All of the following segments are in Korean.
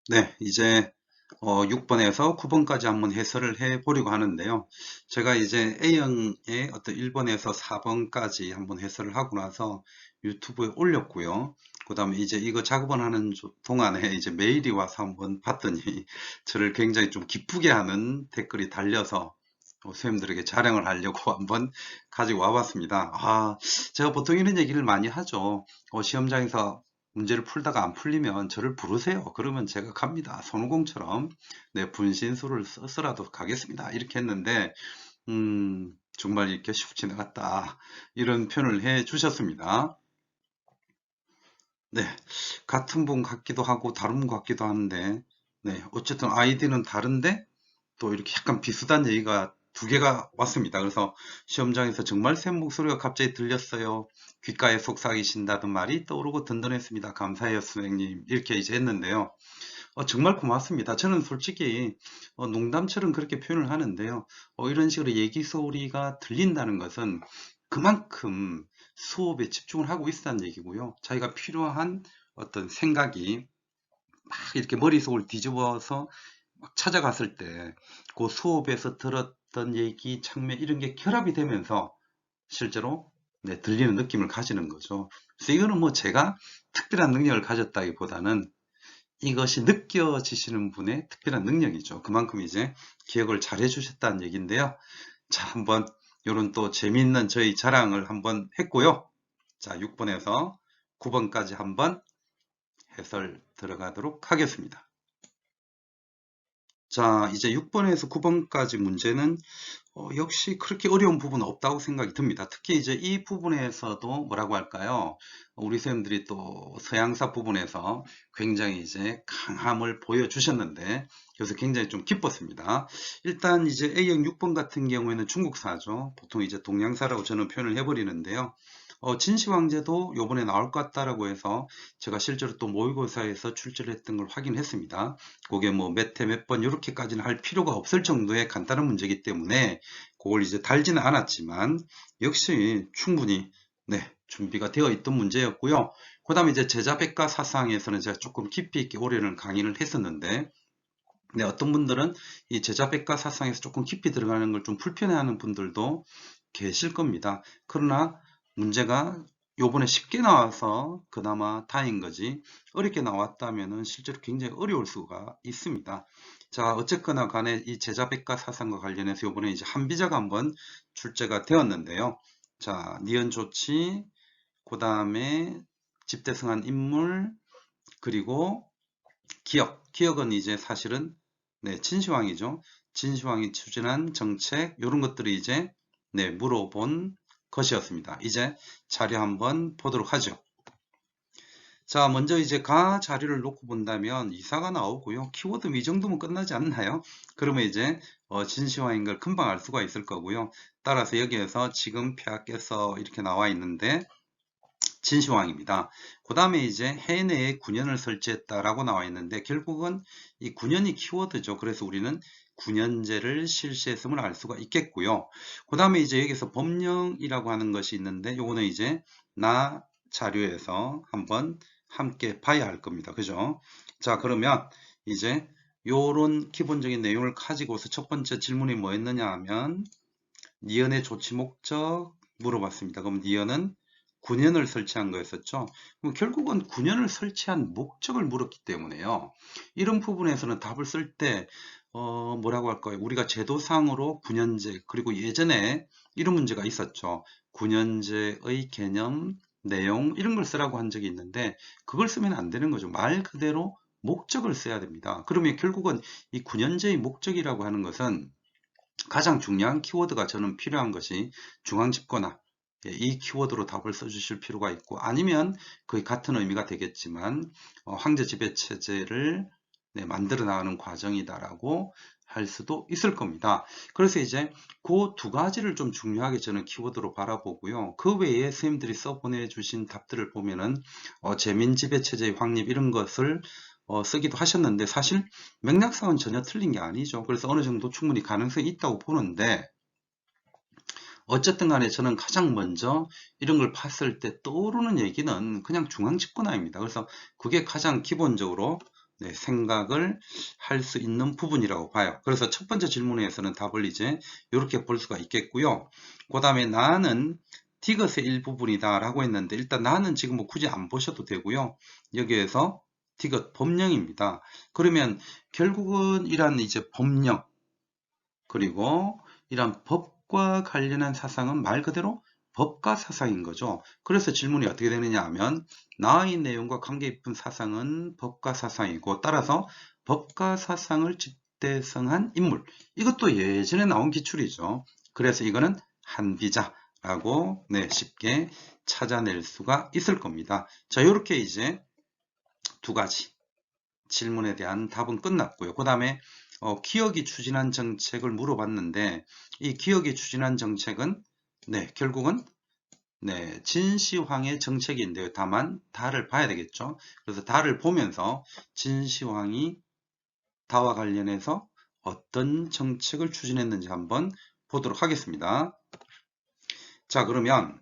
네, 이제 6번에서 9번까지 한번 해설을 해 보려고 하는데요. 제가 이제 A형의 어떤 1번에서 4번까지 한번 해설을 하고 나서 유튜브에 올렸고요. 그 다음에 이제 이거 작업을 하는 동안에 이제 메일이 와서 한번 봤더니 저를 굉장히 좀 기쁘게 하는 댓글이 달려서 선생님들에게 자랑을 하려고 한번 가지고 와봤습니다. 제가 보통 이런 얘기를 많이 하죠. 시험장에서 문제를 풀다가 안 풀리면 저를 부르세요. 그러면 제가 갑니다. 손오공처럼 네, 분신술을 써서라도 가겠습니다. 이렇게 했는데 정말 이렇게 슉 지나갔다. 이런 표현을 해 주셨습니다. 네, 같은 분 같기도 하고 다른 분 같기도 한데 네, 어쨌든 아이디는 다른데 또 이렇게 약간 비슷한 얘기가 두 개가 왔습니다. 그래서 시험장에서 정말 샘 목소리가 갑자기 들렸어요. 귓가에 속삭이신다던 말이 떠오르고 든든했습니다. 감사해요, 선생님. 이렇게 이제 했는데요. 정말 고맙습니다. 저는 솔직히 농담처럼 그렇게 표현을 하는데요. 이런 식으로 얘기 소리가 들린다는 것은 그만큼 수업에 집중을 하고 있다는 얘기고요. 자기가 필요한 어떤 생각이 막 이렇게 머릿속을 뒤집어서 막 찾아갔을 때 그 수업에서 들었던 얘기, 장면 이런 게 결합이 되면서 실제로 네, 들리는 느낌을 가지는 거죠. 그래서 이거는 뭐 제가 특별한 능력을 가졌다기보다는 이것이 느껴지시는 분의 특별한 능력이죠. 그만큼 이제 기억을 잘 해주셨다는 얘기인데요. 자, 한번 요런 또 재미있는 저희 자랑을 한번 했고요. 자, 6번에서 9번까지 한번 해설 들어가도록 하겠습니다. 자, 이제 6번에서 9번까지 문제는 역시 그렇게 어려운 부분은 없다고 생각이 듭니다. 특히 이제 이 부분에서도 뭐라고 할까요? 우리 선생님들이 또 서양사 부분에서 굉장히 이제 강함을 보여주셨는데, 그래서 굉장히 좀 기뻤습니다. 일단 이제 A형 6번 같은 경우에는 중국사죠. 보통 이제 동양사라고 저는 표현을 해버리는데요. 진시황제도 요번에 나올 것 같다라고 해서 제가 실제로 또 모의고사에서 출제를 했던 걸 확인했습니다. 그게 뭐 몇 회 몇 번 이렇게까지는 할 필요가 없을 정도의 간단한 문제이기 때문에 그걸 이제 달지는 않았지만 역시 충분히 네, 준비가 되어 있던 문제였고요. 그 다음에 이제 제자백과 사상에서는 제가 조금 깊이 있게 올해는 강의를 했었는데 네, 어떤 분들은 이 제자백과 사상에서 조금 깊이 들어가는 걸 좀 불편해하는 분들도 계실 겁니다. 그러나 문제가 요번에 쉽게 나와서 그나마 다행인 거지 어렵게 나왔다면은 실제로 굉장히 어려울 수가 있습니다. 자, 어쨌거나 간에 이 제자백과 사상과 관련해서 요번에 이제 한비자가 한번 출제가 되었는데요. 자, 니은 조치, 그 다음에 집대성한 인물, 그리고 기억은 이제 사실은 네, 진시황이죠. 진시황이 추진한 정책 이런 것들이 이제 네, 물어본 것이었습니다. 이제 자료 한번 보도록 하죠. 자, 먼저 이제 가 자료를 놓고 본다면 이사가 나오고요. 키워드 이 정도면 끝나지 않나요? 그러면 이제 진시황인 걸 금방 알 수가 있을 거고요. 따라서 여기에서 지금 폐하께서 이렇게 나와 있는데 진시황입니다. 그 다음에 이제 해내에 9년을 설치했다라고 나와 있는데 결국은 이 9년이 키워드죠. 그래서 우리는 9년제를 실시했음을 알 수가 있겠고요. 그 다음에 이제 여기서 법령이라고 하는 것이 있는데 요거는 이제 나 자료에서 한번 함께 봐야 할 겁니다. 그죠? 자, 그러면 이제 요런 기본적인 내용을 가지고서 첫 번째 질문이 뭐였느냐 하면 니은의 조치 목적 물어봤습니다. 그럼 니은은 9년을 설치한 거였었죠. 그럼 결국은 9년을 설치한 목적을 물었기 때문에요. 이런 부분에서는 답을 쓸 때 뭐라고 할까요? 우리가 제도상으로 9년제 그리고 예전에 이런 문제가 있었죠. 9년제의 개념, 내용 이런 걸 쓰라고 한 적이 있는데 그걸 쓰면 안 되는 거죠. 말 그대로 목적을 써야 됩니다. 그러면 결국은 이 9년제의 목적이라고 하는 것은 가장 중요한 키워드가 저는 필요한 것이 중앙집권화 이 키워드로 답을 써주실 필요가 있고 아니면 거의 같은 의미가 되겠지만 황제 지배 체제를 만들어 나가는 과정이다라고 할 수도 있을 겁니다. 그래서 이제 그 두 가지를 좀 중요하게 저는 키워드로 바라보고요. 그 외에 선생님들이 써보내주신 답들을 보면은 재민 지배 체제의 확립 이런 것을 쓰기도 하셨는데 사실 맥락상은 전혀 틀린 게 아니죠. 그래서 어느 정도 충분히 가능성이 있다고 보는데 어쨌든 간에 저는 가장 먼저 이런 걸 봤을 때 떠오르는 얘기는 그냥 중앙집권화입니다. 그래서 그게 가장 기본적으로 네, 생각을 할 수 있는 부분이라고 봐요. 그래서 첫 번째 질문에서는 답을 이제 이렇게 볼 수가 있겠고요. 그 다음에 나는 디귿의 일부분이다 라고 했는데, 일단 나는 지금 뭐 굳이 안 보셔도 되고요. 여기에서 디귿 법령입니다. 그러면 결국은 이란 이제 법령, 그리고 이런 법과 관련한 사상은 말 그대로 법과 사상인 거죠. 그래서 질문이 어떻게 되느냐 하면, 나의 내용과 관계 깊은 사상은 법과 사상이고, 따라서 법과 사상을 집대성한 인물, 이것도 예전에 나온 기출이죠. 그래서 이거는 한비자라고 네, 쉽게 찾아낼 수가 있을 겁니다. 자, 이렇게 이제 두 가지 질문에 대한 답은 끝났고요. 그 다음에 기억이 추진한 정책을 물어봤는데, 이 기억이 추진한 정책은 네, 결국은 네, 진시황의 정책인데요. 다만 다를 봐야 되겠죠. 그래서 다를 보면서 진시황이 다와 관련해서 어떤 정책을 추진했는지 한번 보도록 하겠습니다. 자, 그러면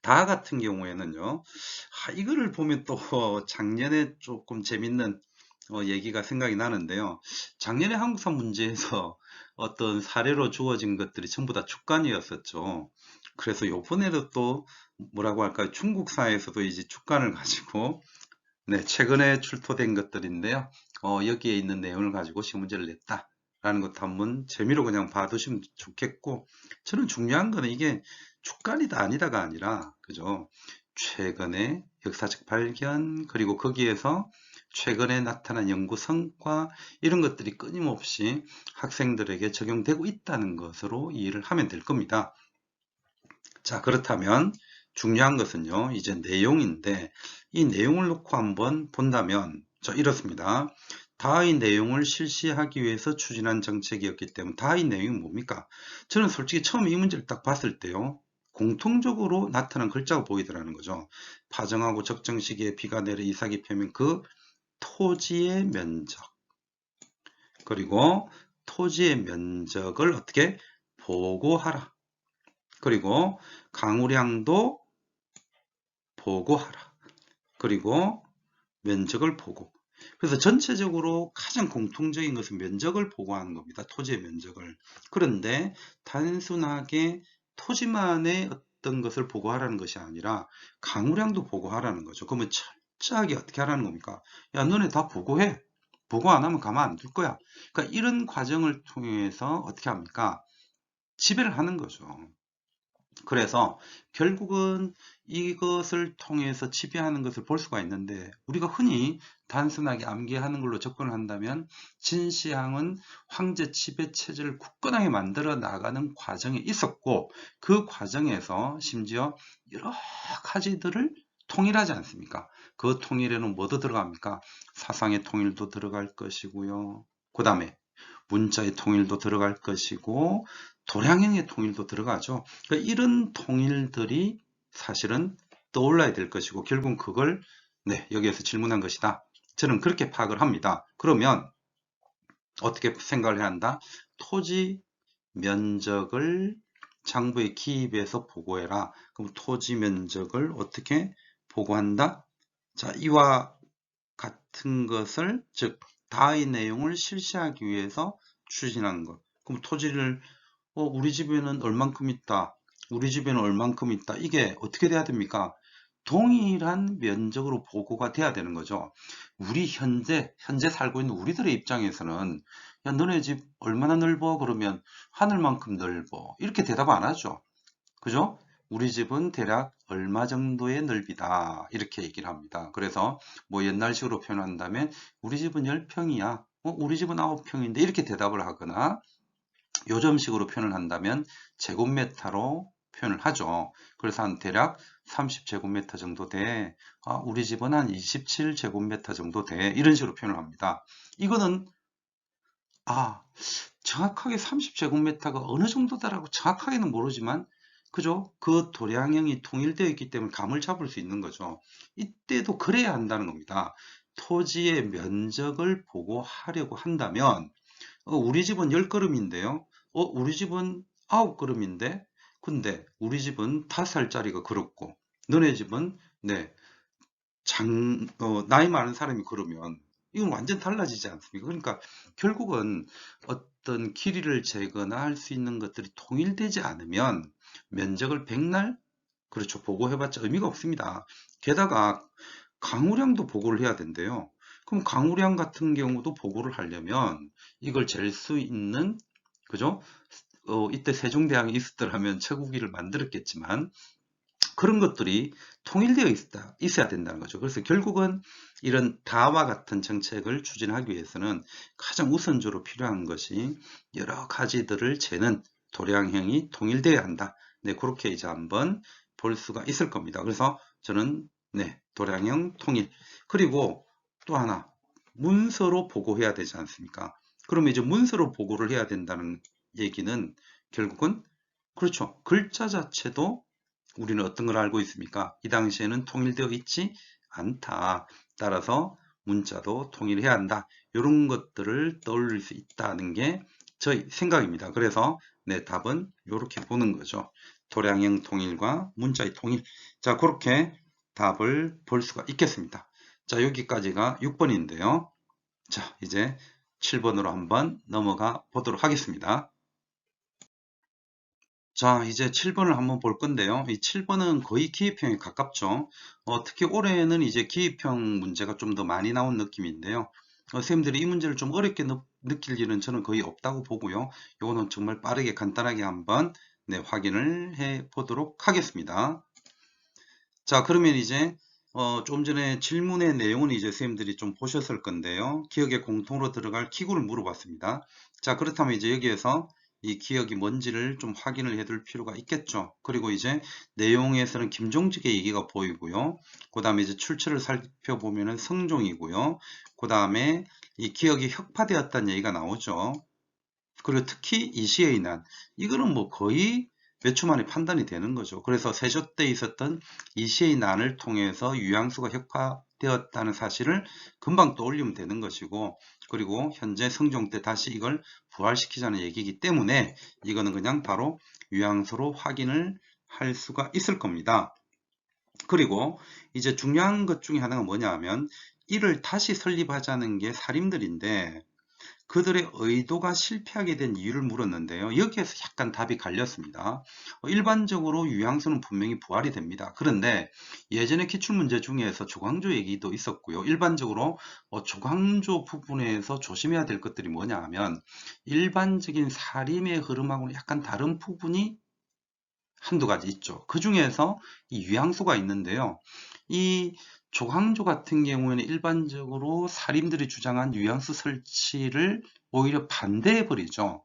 다 같은 경우에는요, 이거를 보면 또 작년에 조금 재밌는 얘기가 생각이 나는데요. 작년에 한국사 문제에서 어떤 사례로 주어진 것들이 전부 다 주간이었었죠. 그래서 요번에도 또 뭐라고 할까요? 중국사에서도 이제 주간을 가지고 네, 최근에 출토된 것들인데요. 여기에 있는 내용을 가지고 시문제를 냈다라는 것도 한번 재미로 그냥 봐두시면 좋겠고, 저는 중요한 거는 이게 주간이다 아니다가 아니라, 그죠? 최근에 역사적 발견, 그리고 거기에서 최근에 나타난 연구 성과, 이런 것들이 끊임없이 학생들에게 적용되고 있다는 것으로 이해를 하면 될 겁니다. 자, 그렇다면 중요한 것은요, 이제 내용인데, 이 내용을 놓고 한번 본다면, 이렇습니다. 다의 내용을 실시하기 위해서 추진한 정책이었기 때문에, 다의 내용이 뭡니까? 저는 솔직히 처음 이 문제를 딱 봤을 때요, 공통적으로 나타난 글자가 보이더라는 거죠. 파정하고 적정 시기에 비가 내려 이삭이 펴면 그 토지의 면적, 그리고 토지의 면적을 어떻게 보고하라. 그리고 강우량도 보고하라. 그리고 면적을 보고. 그래서 전체적으로 가장 공통적인 것은 면적을 보고하는 겁니다. 토지의 면적을. 그런데 단순하게 토지만의 어떤 것을 보고하라는 것이 아니라 강우량도 보고하라는 거죠. 그러면 철저하게 어떻게 하라는 겁니까? 야, 너네 다 보고해. 보고 안 하면 가만 안 둘 거야. 그러니까 이런 과정을 통해서 어떻게 합니까? 지배를 하는 거죠. 그래서 결국은 이것을 통해서 지배하는 것을 볼 수가 있는데, 우리가 흔히 단순하게 암기하는 걸로 접근을 한다면 진시황은 황제 지배 체제를 굳건하게 만들어 나가는 과정에 있었고, 그 과정에서 심지어 여러 가지들을 통일하지 않습니까? 그 통일에는 뭐도 들어갑니까? 사상의 통일도 들어갈 것이고요. 그 다음에 문자의 통일도 들어갈 것이고, 도량형의 통일도 들어가죠. 그러니까 이런 통일들이 사실은 떠올라야 될 것이고, 결국 그걸 네, 여기에서 질문한 것이다. 저는 그렇게 파악을 합니다. 그러면 어떻게 생각을 해야 한다? 토지 면적을 장부에 기입해서 보고해라. 그럼 토지 면적을 어떻게 보고한다? 자, 이와 같은 것을, 즉 다의 내용을 실시하기 위해서 추진하는 것. 그럼 토지를 우리 집에는 얼만큼 있다. 우리 집에는 얼만큼 있다. 이게 어떻게 돼야 됩니까? 동일한 면적으로 보고가 돼야 되는 거죠. 우리 현재 살고 있는 우리들의 입장에서는, 야, 너네 집 얼마나 넓어? 그러면 하늘만큼 넓어. 이렇게 대답 안 하죠. 그죠? 우리 집은 대략 얼마 정도의 넓이다. 이렇게 얘기를 합니다. 그래서 뭐 옛날식으로 표현한다면, 우리 집은 10평이야. 우리 집은 9평인데, 이렇게 대답을 하거나, 요즘식으로 표현을 한다면 제곱미터로 표현을 하죠. 그래서 한 대략 30제곱미터 정도 돼. 우리 집은 한 27제곱미터 정도 돼. 이런 식으로 표현을 합니다. 이거는 정확하게 30제곱미터가 어느 정도다라고 정확하게는 모르지만, 그죠? 그 도량형이 통일되어 있기 때문에 감을 잡을 수 있는 거죠. 이때도 그래야 한다는 겁니다. 토지의 면적을 보고 하려고 한다면, 우리 집은 10걸음인데요. 우리 집은 9걸음인데, 근데 우리 집은 5살짜리가 그렇고, 너네 집은, 네, 나이 많은 사람이 그러면, 이건 완전 달라지지 않습니까? 그러니까 결국은 어떤 길이를 재거나 할 수 있는 것들이 통일되지 않으면 면적을 백날 그렇죠. 보고해봤자 의미가 없습니다. 게다가 강우량도 보고를 해야 된대요. 그럼 강우량 같은 경우도 보고를 하려면 이걸 잴 수 있는 그죠? 이때 세종대왕이 있었더라면 채국이를 만들었겠지만 그런 것들이 통일되어 있어야 된다는 거죠. 그래서 결국은 이런 다와 같은 정책을 추진하기 위해서는 가장 우선적으로 필요한 것이 여러 가지들을 재는 도량형이 통일되어야 한다. 네, 그렇게 이제 한번 볼 수가 있을 겁니다. 그래서 저는 네, 도량형 통일. 그리고 또 하나, 문서로 보고해야 되지 않습니까? 그러면 이제 문서로 보고를 해야 된다는 얘기는 결국은 그렇죠. 글자 자체도 우리는 어떤 걸 알고 있습니까? 이 당시에는 통일되어 있지 않다. 따라서 문자도 통일해야 한다. 이런 것들을 떠올릴 수 있다는 게 저희 생각입니다. 그래서 네, 답은 이렇게 보는 거죠. 도량형 통일과 문자의 통일. 자, 그렇게 답을 볼 수가 있겠습니다. 자, 여기까지가 6번인데요. 자, 이제 7번으로 한번 넘어가 보도록 하겠습니다. 자, 이제 7번을 한번 볼 건데요. 이 7번은 거의 기입형에 가깝죠. 특히 올해는 이제 기입형 문제가 좀 더 많이 나온 느낌인데요. 선생님들이 이 문제를 좀 어렵게 느낄 일은 저는 거의 없다고 보고요. 이거는 정말 빠르게 간단하게 한번 네, 확인을 해 보도록 하겠습니다. 자, 그러면 이제 좀 전에 질문의 내용은 이제 선생님들이 좀 보셨을 건데요. 기억에 공통으로 들어갈 기구를 물어봤습니다. 자, 그렇다면 이제 여기에서 이 기억이 뭔지를 좀 확인을 해둘 필요가 있겠죠. 그리고 이제 내용에서는 김종직의 얘기가 보이고요. 그 다음에 이제 출처를 살펴보면은 성종이고요. 그 다음에 이 기억이 혁파되었다는 얘기가 나오죠. 그리고 특히 이 시의 난 이거는 뭐 거의 몇 초 만에 판단이 되는 거죠. 그래서 세조 때 있었던 이 시의 난을 통해서 유양수가 혁파되었다는 사실을 금방 떠올리면 되는 것이고, 그리고 현재 성종 때 다시 이걸 부활시키자는 얘기이기 때문에 이거는 그냥 바로 유양수로 확인을 할 수가 있을 겁니다. 그리고 이제 중요한 것 중에 하나가 뭐냐 하면 이를 다시 설립하자는 게 살인들인데 그들의 의도가 실패하게 된 이유를 물었는데요. 여기에서 약간 답이 갈렸습니다. 일반적으로 유양수는 분명히 부활이 됩니다. 그런데 예전에 기출문제 중에서 조광조 얘기도 있었고요. 일반적으로 조광조 부분에서 조심해야 될 것들이 뭐냐 하면 일반적인 살림의 흐름하고는 약간 다른 부분이 한두 가지 있죠. 그 중에서 이 유양수가 있는데요. 이 조광조 같은 경우에는 일반적으로 사림들이 주장한 유양수 설치를 오히려 반대해 버리죠.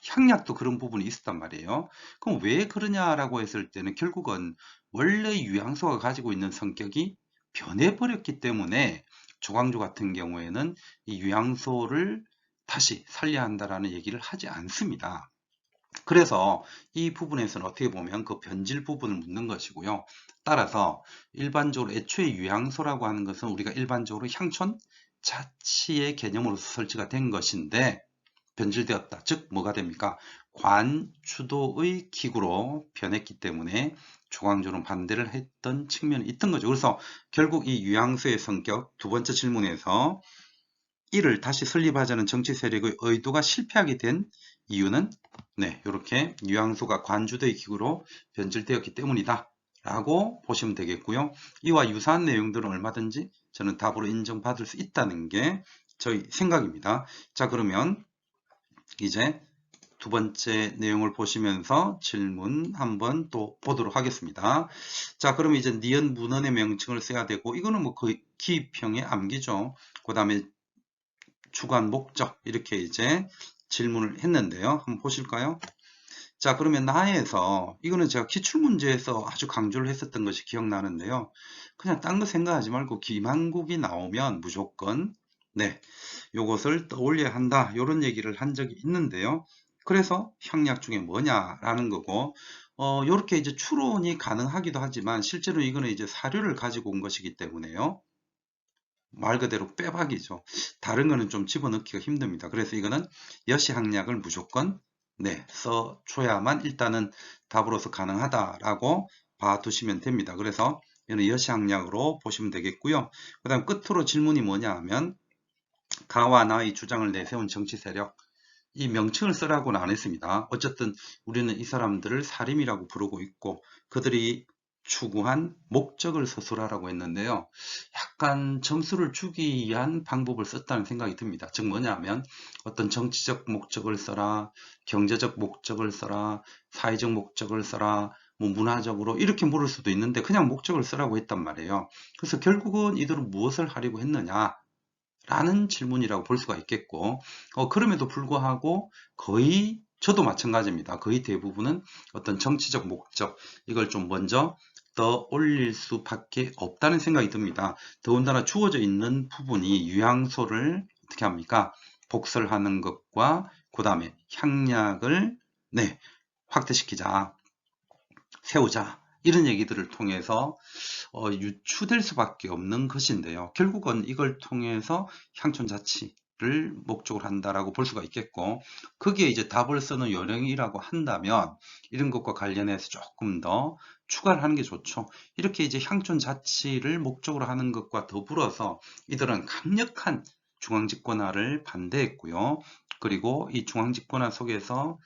향약도 그런 부분이 있었단 말이에요. 그럼 왜 그러냐라고 했을 때는 결국은 원래 유양수가 가지고 있는 성격이 변해버렸기 때문에 조광조 같은 경우에는 이 유양소를 다시 살려야 한다라는 얘기를 하지 않습니다. 그래서 이 부분에서는 어떻게 보면 그 변질 부분을 묻는 것이고요. 따라서 일반적으로 애초에 유양소라고 하는 것은 우리가 일반적으로 향촌 자치의 개념으로서 설치가 된 것인데 변질되었다. 즉 뭐가 됩니까? 관주도의 기구로 변했기 때문에 조광조는 반대를 했던 측면이 있던 거죠. 그래서 결국 이 유양소의 성격 두 번째 질문에서 이를 다시 설립하자는 정치 세력의 의도가 실패하게 된 이유는 네, 이렇게 유양수가 관주도의 기구로 변질되었기 때문이다 라고 보시면 되겠고요. 이와 유사한 내용들은 얼마든지 저는 답으로 인정받을 수 있다는 게 저희 생각입니다. 자, 그러면 이제 두 번째 내용을 보시면서 질문 한번 또 보도록 하겠습니다. 자, 그러면 이제 니은 문헌의 명칭을 써야 되고 이거는 뭐 거의 기입형의 암기죠. 그 다음에 주관 목적 이렇게 이제 질문을 했는데요. 한번 보실까요? 자, 그러면 나에서 이거는 제가 기출문제에서 아주 강조를 했었던 것이 기억나는데요. 그냥 딴 거 생각하지 말고 김한국이 나오면 무조건 네, 요것을 떠올려야 한다. 이런 얘기를 한 적이 있는데요. 그래서 향약 중에 뭐냐라는 거고 요렇게 이제 추론이 가능하기도 하지만 실제로 이거는 이제 사료를 가지고 온 것이기 때문에요. 말 그대로 빼박이죠. 다른 거는 좀 집어넣기가 힘듭니다. 그래서 이거는 여시항약을 무조건 네, 써줘야만 일단은 답으로서 가능하다라고 봐두시면 됩니다. 그래서 이는 여시항약으로 보시면 되겠고요. 그 다음 끝으로 질문이 뭐냐 하면 가와 나의 주장을 내세운 정치 세력, 이 명칭을 쓰라고는 안 했습니다. 어쨌든 우리는 이 사람들을 사림이라고 부르고 있고 그들이 추구한 목적을 서술하라고 했는데요. 약간 점수를 주기 위한 방법을 썼다는 생각이 듭니다. 즉 뭐냐면 어떤 정치적 목적을 써라, 경제적 목적을 써라, 사회적 목적을 써라, 뭐 문화적으로 이렇게 물을 수도 있는데 그냥 목적을 쓰라고 했단 말이에요. 그래서 결국은 이들은 무엇을 하려고 했느냐? 라는 질문이라고 볼 수가 있겠고, 그럼에도 불구하고 거의 저도 마찬가지입니다. 거의 대부분은 어떤 정치적 목적, 이걸 좀 먼저 떠올릴 수밖에 없다는 생각이 듭니다. 더군다나 주어져 있는 부분이 유향소를 어떻게 합니까? 복설하는 것과 그 다음에 향약을 확대시키자, 세우자, 이런 얘기들을 통해서 유추될 수밖에 없는 것인데요. 결국은 이걸 통해서 향촌자치를 목적으로 한다라고 볼 수가 있겠고, 거기에 이제 답을 쓰는 요령이라고 한다면 이런 것과 관련해서 조금 더 추가를 하는 게 좋죠. 이렇게 이제 향촌자치를 목적으로 하는 것과 더불어서 이들은 강력한 중앙집권화를 반대했고요. 그리고 이 중앙집권화 속에서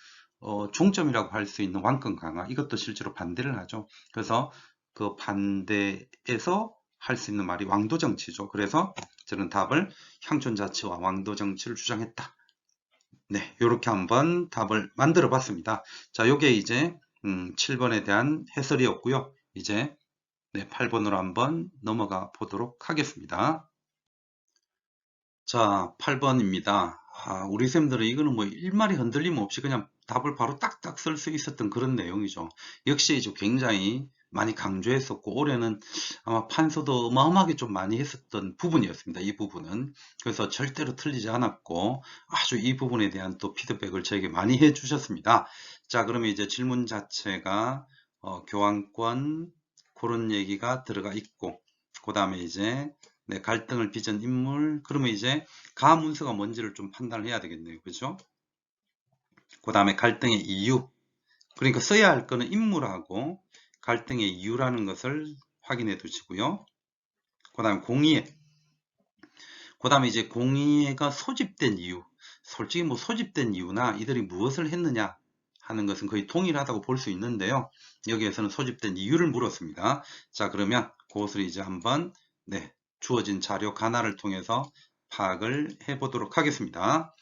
중점이라고 할 수 있는 왕권 강화, 이것도 실제로 반대를 하죠. 그래서 그 반대에서 할 수 있는 말이 왕도 정치죠. 그래서 저는 답을 향촌 자치와 왕도 정치를 주장했다. 네, 이렇게 한번 답을 만들어 봤습니다. 자, 요게 이제 7번에 대한 해설이었고요. 이제 8번으로 한번 넘어가 보도록 하겠습니다. 자, 8번입니다. 우리 쌤들은 이거는 뭐 일말이 흔들림 없이 그냥 답을 바로 딱딱 쓸 수 있었던 그런 내용이죠. 역시 이제 굉장히 많이 강조했었고, 올해는 아마 판서도 어마어마하게 좀 많이 했었던 부분이었습니다. 이 부분은. 그래서 절대로 틀리지 않았고, 아주 이 부분에 대한 또 피드백을 저에게 많이 해주셨습니다. 자, 그러면 이제 질문 자체가, 교환권, 그런 얘기가 들어가 있고, 그 다음에 이제 갈등을 빚은 인물. 그러면 이제 가문서가 뭔지를 좀 판단을 해야 되겠네요. 그죠? 그 다음에 갈등의 이유. 그러니까 써야 할 거는 인물하고 갈등의 이유라는 것을 확인해 두시고요. 그 다음에 공의회. 그 다음에 이제 공의회가 소집된 이유. 솔직히 뭐 소집된 이유나 이들이 무엇을 했느냐 하는 것은 거의 동일하다고 볼 수 있는데요. 여기에서는 소집된 이유를 물었습니다. 자, 그러면 그것을 이제 한번 주어진 자료 가나를 통해서 파악을 해 보도록 하겠습니다.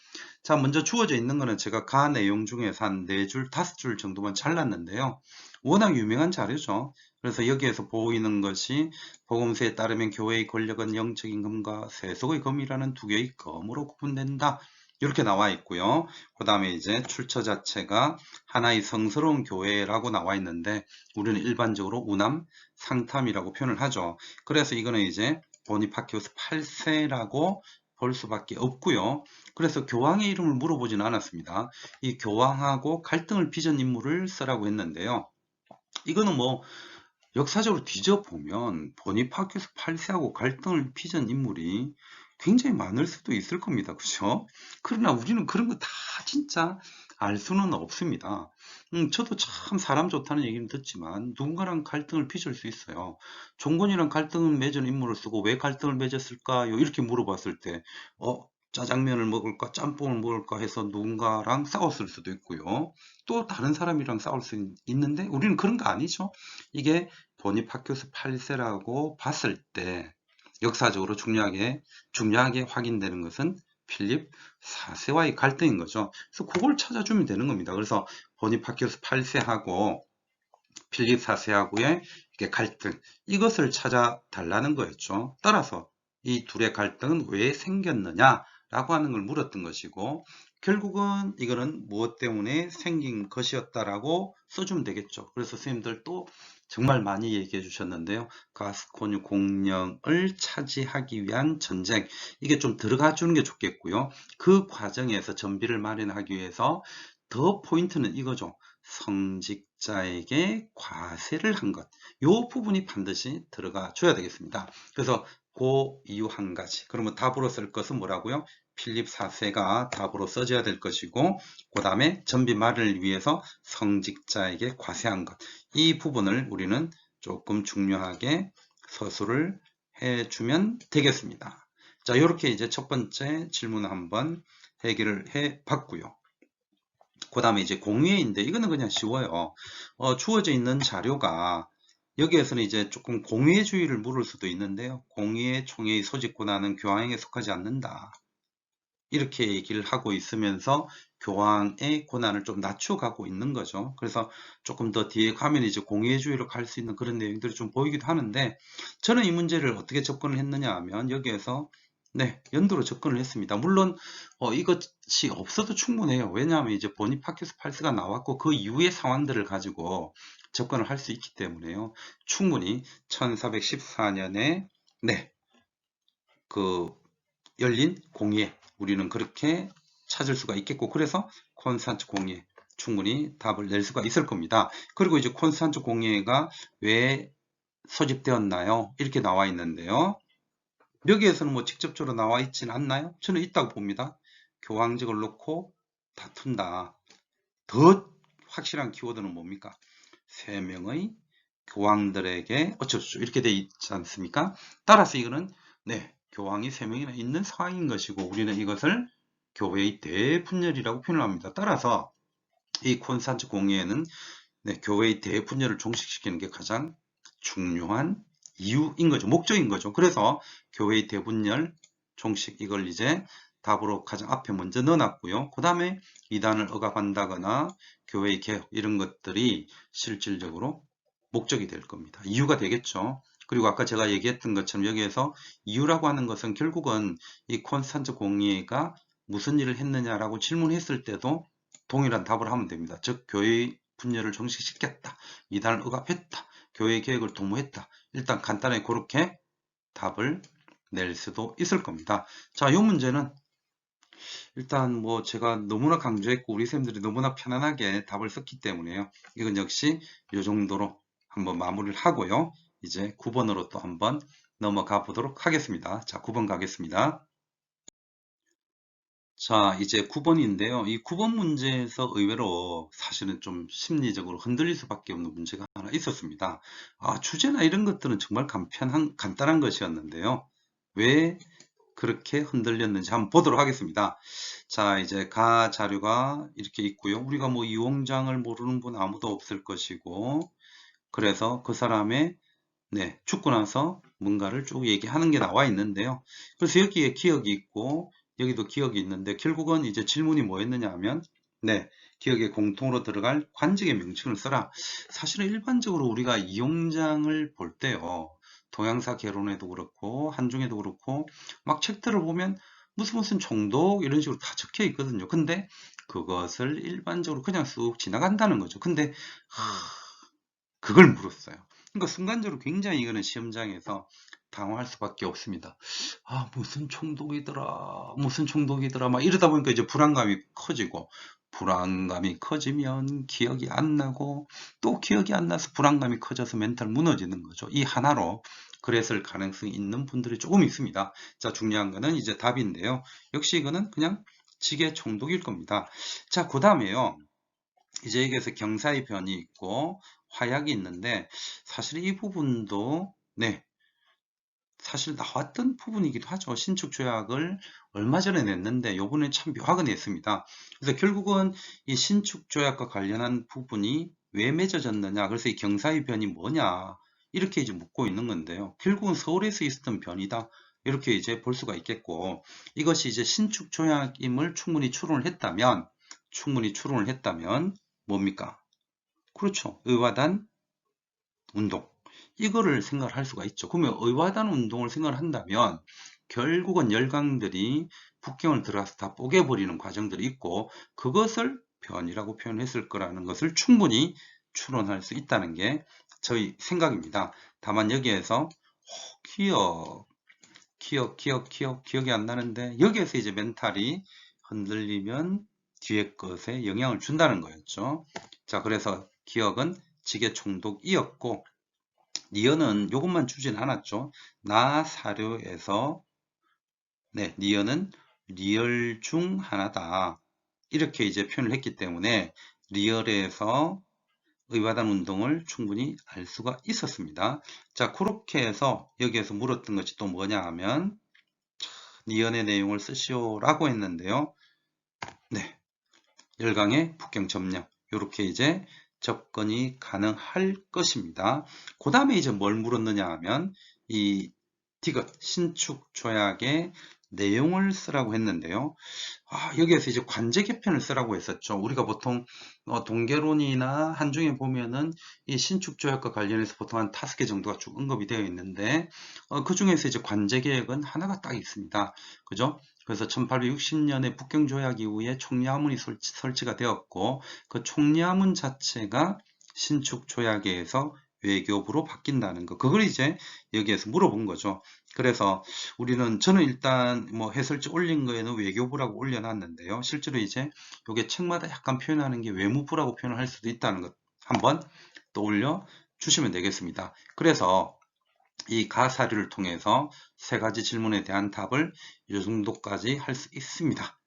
자, 먼저 주어져 있는 거는 제가 가 내용 중에서 한 4줄, 5줄 정도만 잘랐는데요. 워낙 유명한 자료죠. 그래서 여기에서 보이는 것이 복음서에 따르면 교회의 권력은 영적인 검과 세속의 검이라는 두 개의 검으로 구분된다. 이렇게 나와 있고요. 그 다음에 이제 출처 자체가 하나의 성스러운 교회라고 나와 있는데 우리는 일반적으로 우남 상탐이라고 표현을 하죠. 그래서 이거는 이제 보니파키우스 8세라고 볼 수밖에 없고요. 그래서 교황의 이름을 물어보지는 않았습니다. 이 교황하고 갈등을 빚은 인물을 쓰라고 했는데요. 이거는 뭐 역사적으로 뒤져보면 보니파큐스 8세하고 갈등을 빚은 인물이 굉장히 많을 수도 있을 겁니다. 그죠? 그러나 우리는 그런 거 다 진짜 알 수는 없습니다. 저도 참 사람 좋다는 얘기는 듣지만 누군가랑 갈등을 빚을 수 있어요. 종건이랑 갈등을 맺은 인물을 쓰고 왜 갈등을 맺었을까요? 이렇게 물어봤을 때 짜장면을 먹을까 짬뽕을 먹을까 해서 누군가랑 싸웠을 수도 있고요. 또 다른 사람이랑 싸울 수 있는데 우리는 그런 거 아니죠. 이게 보니파큐스 8세라고 봤을 때 역사적으로 중요하게 확인되는 것은 필립 4세와의 갈등인 거죠. 그래서 그걸 찾아주면 되는 겁니다. 그래서 보니파큐스 8세하고 필립 4세하고의 이게 갈등, 이것을 찾아달라는 거였죠. 따라서 이 둘의 갈등은 왜 생겼느냐라고 하는 걸 물었던 것이고, 결국은 이거는 무엇 때문에 생긴 것이었다라고 써주면 되겠죠. 그래서 선생님들 또 정말 많이 얘기해 주셨는데요. 가스코뉴 공령을 차지하기 위한 전쟁, 이게 좀 들어가 주는 게 좋겠고요. 그 과정에서 전비를 마련하기 위해서 더 포인트는 이거죠. 성직자에게 과세를 한 것. 이 부분이 반드시 들어가 줘야 되겠습니다. 그래서 그 이유 한 가지. 그러면 답으로 쓸 것은 뭐라고요? 필립 4세가 답으로 써져야 될 것이고, 그 다음에 전비 마련을 위해서 성직자에게 과세한 것. 이 부분을 우리는 조금 중요하게 서술을 해주면 되겠습니다. 자, 이렇게 이제 첫 번째 질문을 한번 해결을 해 봤고요. 그 다음에 이제 공예인데 이거는 그냥 쉬워요. 주어져 있는 자료가 여기에서는 이제 조금 공예주의를 물을 수도 있는데요. 공예, 총회의 소집 권한은 교황에게 속하지 않는다. 이렇게 얘기를 하고 있으면서 교황의 권한을 좀 낮춰가고 있는 거죠. 그래서 조금 더 뒤에 가면 이제 공예주의로 갈 수 있는 그런 내용들이 좀 보이기도 하는데, 저는 이 문제를 어떻게 접근을 했느냐 하면 여기에서 네, 연도로 접근을 했습니다. 물론 이것이 없어도 충분해요. 왜냐하면 이제 보니파큐스 팔스가 나왔고 그 이후의 상황들을 가지고 접근을 할 수 있기 때문에요. 충분히 1414년에 네, 그 열린 공예, 우리는 그렇게 찾을 수가 있겠고, 그래서 콘스탄츠 공예 충분히 답을 낼 수가 있을 겁니다. 그리고 이제 콘스탄츠 공예가 왜 소집되었나요? 이렇게 나와 있는데요. 여기에서는 뭐 직접적으로 나와 있지는 않나요? 저는 있다고 봅니다. 교황직을 놓고 다툰다. 더 확실한 키워드는 뭡니까? 3명의 교황들에게 어쩌죠 이렇게 돼 있지 않습니까? 따라서 이거는 네, 교황이 3명이나 있는 상황인 것이고, 우리는 이것을 교회의 대분열이라고 표현을 합니다. 따라서 이 콘스탄츠 공예는 네, 교회의 대분열을 종식시키는 게 가장 중요한 이유인 거죠. 목적인 거죠. 그래서 교회의 대분열 종식, 이걸 이제 답으로 가장 앞에 먼저 넣어놨고요. 그 다음에 이단을 억압한다거나 교회의 개혁, 이런 것들이 실질적으로 목적이 될 겁니다. 이유가 되겠죠. 그리고 아까 제가 얘기했던 것처럼 여기에서 이유라고 하는 것은 결국은 이 콘스탄츠 공예가 무슨 일을 했느냐라고 질문했을 때도 동일한 답을 하면 됩니다. 즉 교회의 분열을 종식시켰다, 이단을 억압했다, 교회 계획을 도모했다. 일단 간단하게 그렇게 답을 낼 수도 있을 겁니다. 자, 이 문제는 일단 뭐 제가 너무나 강조했고 우리 쌤들이 너무나 편안하게 답을 썼기 때문에요. 이건 역시 이 정도로 한번 마무리를 하고요. 이제 9번으로 또 한번 넘어가 보도록 하겠습니다. 자, 9번 가겠습니다. 자, 이제 9번인데요. 이 9번 문제에서 의외로 사실은 좀 심리적으로 흔들릴 수밖에 없는 문제가 하나 있었습니다. 주제나 이런 것들은 정말 간단한 것이었는데요. 왜 그렇게 흔들렸는지 한번 보도록 하겠습니다. 자, 이제 가 자료가 이렇게 있고요. 우리가 뭐 이용장을 모르는 분 아무도 없을 것이고, 그래서 그 사람의 네, 죽고 나서 뭔가를 쭉 얘기하는 게 나와 있는데요. 그래서 여기에 기억이 있고 여기도 기억이 있는데, 결국은 이제 질문이 뭐였느냐 하면 네, 기억에 공통으로 들어갈 관직의 명칭을 써라. 사실은 일반적으로 우리가 이용장을 볼 때요, 동양사 개론에도 그렇고 한중에도 그렇고 막 책들을 보면 무슨 총독 이런 식으로 다 적혀 있거든요. 근데 그것을 일반적으로 그냥 쑥 지나간다는 거죠. 근데 그걸 물었어요. 그러니까 순간적으로 굉장히 이거는 시험장에서 당황할 수밖에 없습니다. 무슨 총독이더라, 무슨 총독이더라, 막 이러다 보니까 이제 불안감이 커지고, 불안감이 커지면 기억이 안 나고, 또 기억이 안 나서 불안감이 커져서 멘탈 무너지는 거죠. 이 하나로 그랬을 가능성이 있는 분들이 조금 있습니다. 자, 중요한 거는 이제 답인데요. 역시 이거는 그냥 직의 총독일 겁니다. 자, 그 다음에요. 이제 여기에서 경사의 변이 있고 화약이 있는데, 사실 이 부분도 네, 사실 나왔던 부분이기도 하죠. 신축조약을 얼마 전에 냈는데 요번에 참 묘하게 냈습니다. 그래서 결국은 이 신축조약과 관련한 부분이 왜 맺어졌느냐, 그래서 이 경사의 변이 뭐냐, 이렇게 이제 묻고 있는 건데요. 결국은 서울에서 있었던 변이다, 이렇게 이제 볼 수가 있겠고, 이것이 이제 신축조약임을 충분히 추론을 했다면 뭡니까? 그렇죠. 의화단 운동. 이거를 생각을 할 수가 있죠. 그러면 의화단 운동을 생각을 한다면 결국은 열강들이 북경을 들어가서 다 뽀개버리는 과정들이 있고, 그것을 변이라고 표현했을 거라는 것을 충분히 추론할 수 있다는 게 저희 생각입니다. 다만 여기에서 기억이 안 나는데, 여기에서 이제 멘탈이 흔들리면 뒤에 것에 영향을 준다는 거였죠. 자, 그래서 기억은 직의 총독이었고, 니은은 이것만 주진 않았죠. 나 사료에서 네, 니은은 리얼 중 하나다, 이렇게 이제 표현을 했기 때문에 리얼에서 의화단 운동을 충분히 알 수가 있었습니다. 자, 그렇게 해서 여기에서 물었던 것이 또 뭐냐 하면 니은의 내용을 쓰시오라고 했는데요. 네, 열강의 북경 점령 이렇게 이제 접근이 가능할 것입니다. 그 다음에 이제 뭘 물었느냐 하면 이 디귿 신축 조약의 내용을 쓰라고 했는데요. 여기에서 이제 관제 개편을 쓰라고 했었죠. 우리가 보통 동계론이나 한중에 보면은 이 신축 조약과 관련해서 보통 한 5개 정도가 쭉 언급이 되어 있는데 그 중에서 이제 관제 계획은 하나가 딱 있습니다. 그죠? 그래서 1860년에 북경 조약 이후에 총리하문이 설치가 되었고 그 총리하문 자체가 신축 조약에 의해서 외교부로 바뀐다는 거. 그걸 이제 여기에서 물어본 거죠. 그래서 저는 일단 뭐 해설지 올린 거에는 외교부라고 올려놨는데요. 실제로 이제 요게 책마다 약간 표현하는 게 외무부라고 표현을 할 수도 있다는 것 한번 떠올려 주시면 되겠습니다. 그래서 이 가사료를 통해서 세 가지 질문에 대한 답을 이 정도까지 할 수 있습니다.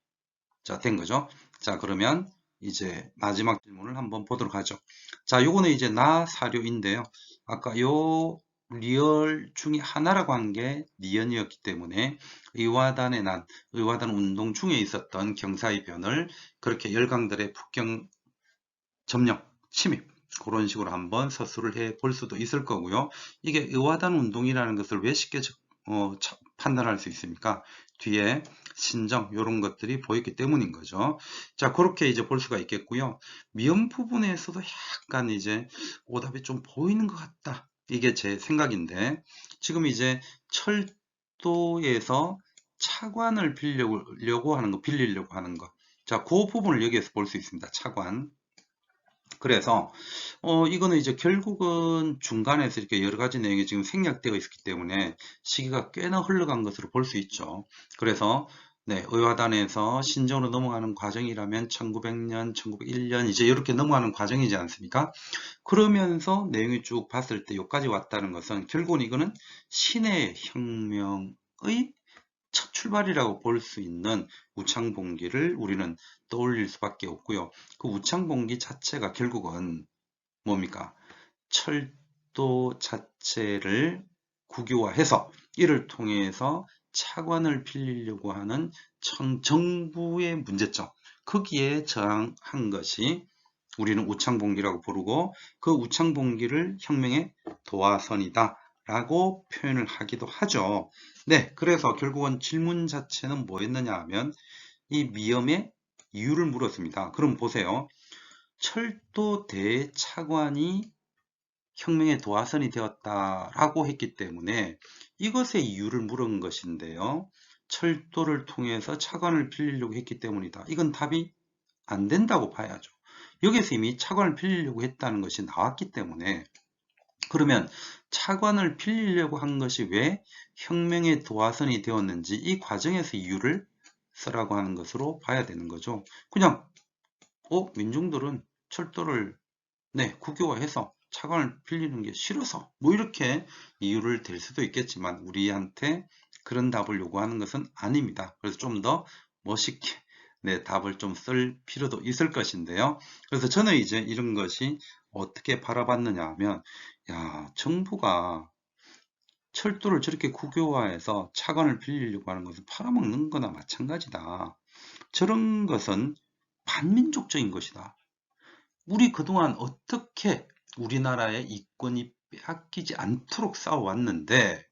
자, 된 거죠. 자, 그러면 이제 마지막 질문을 한번 보도록 하죠. 자, 요거는 이제 나 사료인데요. 아까 요 리얼 중에 하나라고 한 게 니은이었기 때문에 의화단 운동 중에 있었던 경사의 변을 그렇게 열강들의 북경 점령, 침입 그런 식으로 한번 서술을 해 볼 수도 있을 거고요. 이게 의화단 운동이라는 것을 왜 쉽게 판단할 수 있습니까? 뒤에 신정 이런 것들이 보였기 때문인 거죠. 자, 그렇게 이제 볼 수가 있겠고요. 미음 부분에서도 약간 이제 오답이 좀 보이는 것 같다. 이게 제 생각인데 지금 이제 철도에서 차관을 빌리려고 하는 거. 자, 그 부분을 여기에서 볼 수 있습니다. 차관. 그래서 이거는 이제 결국은 중간에서 이렇게 여러 가지 내용이 지금 생략되어 있기 때문에 시기가 꽤나 흘러간 것으로 볼 수 있죠. 그래서 네, 의화단에서 신정으로 넘어가는 과정이라면 1900년, 1901년 이제 이렇게 넘어가는 과정이지 않습니까? 그러면서 내용이 쭉 봤을 때 여기까지 왔다는 것은 결국은 이거는 신의 혁명의 첫 출발이라고 볼 수 있는 우창봉기를 우리는 떠올릴 수밖에 없고요. 그 우창봉기 자체가 결국은 뭡니까? 철도 자체를 국유화해서 이를 통해서 차관을 빌리려고 하는 정부의 문제점, 거기에 저항한 것이 우리는 우창봉기라고 부르고 그 우창봉기를 혁명의 도화선이다 라고 표현을 하기도 하죠. 네, 그래서 결국은 질문 자체는 뭐였느냐 하면 이 미엄의 이유를 물었습니다. 그럼 보세요. 철도 대차관이 혁명의 도화선이 되었다라고 했기 때문에 이것의 이유를 물은 것인데요. 철도를 통해서 차관을 빌리려고 했기 때문이다. 이건 답이 안 된다고 봐야죠. 여기서 이미 차관을 빌리려고 했다는 것이 나왔기 때문에 그러면 차관을 빌리려고 한 것이 왜 혁명의 도화선이 되었는지 이 과정에서 이유를 쓰라고 하는 것으로 봐야 되는 거죠. 그냥 민중들은 철도를 국유화해서 차관을 빌리는 게 싫어서 뭐 이렇게 이유를 댈 수도 있겠지만 우리한테 그런 답을 요구하는 것은 아닙니다. 그래서 좀 더 멋있게 답을 좀 쓸 필요도 있을 것인데요. 그래서 저는 이제 이런 것이 어떻게 바라봤느냐 하면 야, 정부가 철도를 저렇게 국유화해서 차관을 빌리려고 하는 것은 팔아먹는 거나 마찬가지다. 저런 것은 반민족적인 것이다. 우리 그동안 어떻게 우리나라의 이권이 빼앗기지 않도록 싸워왔는데,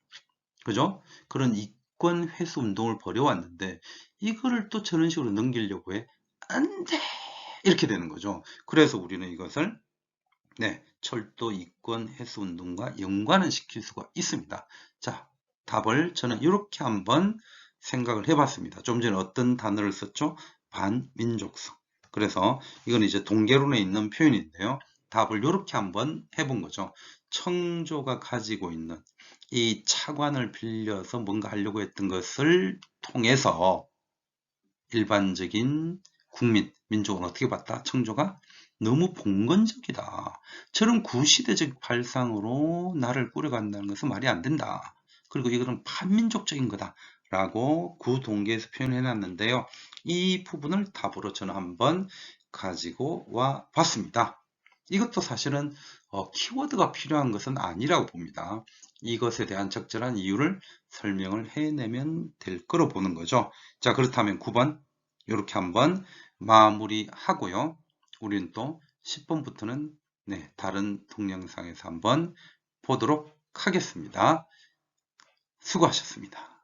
그죠? 그런 이권 회수 운동을 벌여왔는데, 이거를 또 저런 식으로 넘기려고 해. 안 돼! 이렇게 되는 거죠. 그래서 우리는 이것을, 철도 이권 회수 운동과 연관을 시킬 수가 있습니다. 자, 답을 저는 이렇게 한번 생각을 해봤습니다. 좀 전에 어떤 단어를 썼죠? 반민족성. 그래서 이건 이제 동계론에 있는 표현인데요. 답을 이렇게 한번 해본 거죠. 청조가 가지고 있는 이 차관을 빌려서 뭔가 하려고 했던 것을 통해서 일반적인 국민, 민족은 어떻게 봤다? 청조가 너무 봉건적이다. 저런 구시대적 발상으로 나를 꾸려간다는 것은 말이 안 된다. 그리고 이거는 반민족적인 거다. 라고 구동계에서 표현해 놨는데요. 이 부분을 답으로 저는 한번 가지고 와 봤습니다. 이것도 사실은 키워드가 필요한 것은 아니라고 봅니다. 이것에 대한 적절한 이유를 설명을 해내면 될 거로 보는 거죠. 자, 그렇다면 9번 이렇게 한번 마무리하고요. 우리는 또 10번부터는 다른 동영상에서 한번 보도록 하겠습니다. 수고하셨습니다.